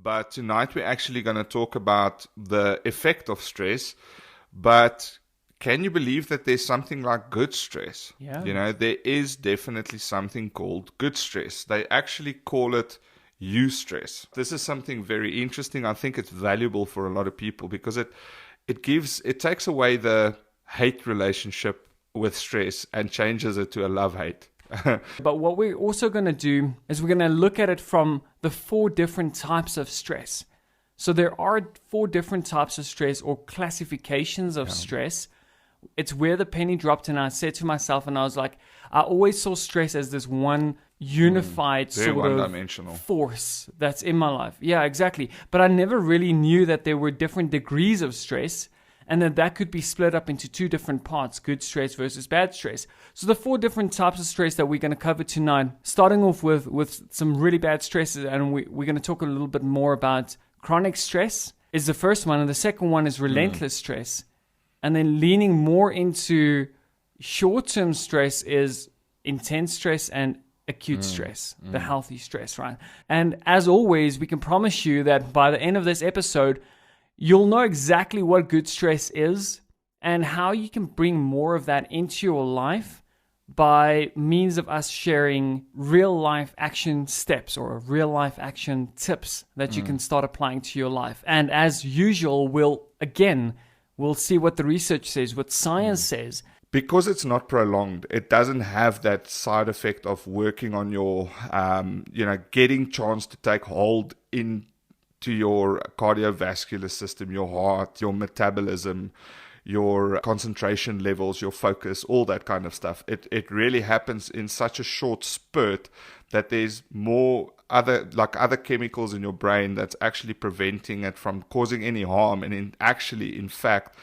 But tonight we're actually going to talk about the effect of stress. But can you believe that there's something like good stress? Yeah. You know, there is definitely something called good stress. They actually call it eustress. This is something very interesting. I think it's valuable for a lot of people because it takes away the hate relationship with stress and changes it to a love-hate. But what we're also going to do is we're going to look at it from the 4 different types of stress. So there are 4 different types of stress or classifications of stress. It's where the penny dropped, and I said to myself, and I was like, I always saw stress as this one unified very sort one-dimensional of force that's in my life. Yeah, exactly. But I never really knew that there were different degrees of stress, and that could be split up into 2 different parts, good stress versus bad stress. So the 4 different types of stress that we're going to cover tonight, starting off with some really bad stresses, and we're going to talk a little bit more about chronic stress is the first one, and the second one is relentless stress. And then leaning more into short-term stress is intense stress and acute stress, the healthy stress, right? And as always, we can promise you that by the end of this episode, you'll know exactly what good stress is and how you can bring more of that into your life by means of us sharing real life action steps or real life action tips that you can start applying to your life. And as usual, we'll see what the research says, what science says. Because it's not prolonged, it doesn't have that side effect of working on your, getting chance to take hold into your cardiovascular system, your heart, your metabolism, your concentration levels, your focus, all that kind of stuff. It really happens in such a short spurt that there's more other chemicals in your brain that's actually preventing it from causing any harm, and in fact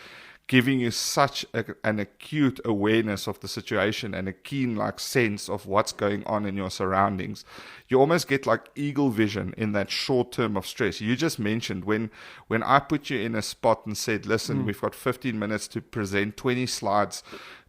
giving you such an acute awareness of the situation and a keen sense of what's going on in your surroundings. You almost get like eagle vision in that short term of stress. You just mentioned when I put you in a spot and said, listen, we've got 15 minutes to present 20 slides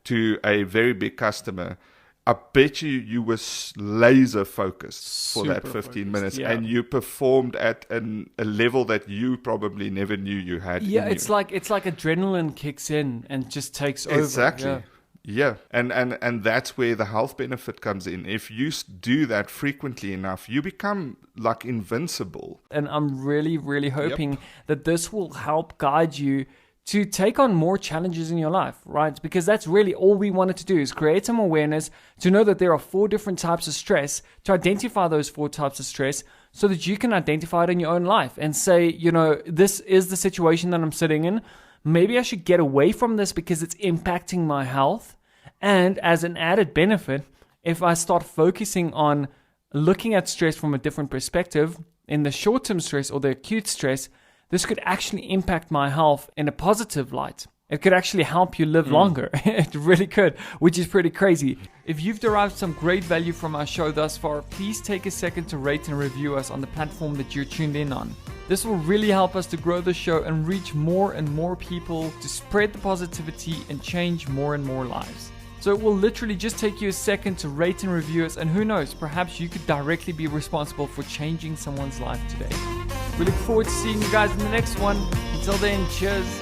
to a very big customer. I bet you were laser focused for that 15 minutes, yeah. And you performed at a level that you probably never knew you had. Yeah, in it's you. like adrenaline kicks in and just takes over. Exactly. Yeah. And that's where the health benefit comes in. If you do that frequently enough, you become like invincible. And I'm really, really hoping that this will help guide you to take on more challenges in your life, right? Because that's really all we wanted to do is create some awareness, to know that there are 4 different types of stress, to identify those 4 types of stress so that you can identify it in your own life and say, this is the situation that I'm sitting in. Maybe I should get away from this because it's impacting my health. And as an added benefit, if I start focusing on looking at stress from a different perspective, in the short-term stress or the acute stress, this could actually impact my health in a positive light. It could actually help you live longer. It really could, which is pretty crazy. If you've derived some great value from our show thus far, please take a second to rate and review us on the platform that you're tuned in on. This will really help us to grow the show and reach more and more people, to spread the positivity and change more and more lives. So it will literally just take you a second to rate and review us, and who knows, perhaps you could directly be responsible for changing someone's life today. We look forward to seeing you guys in the next one. Until then, cheers.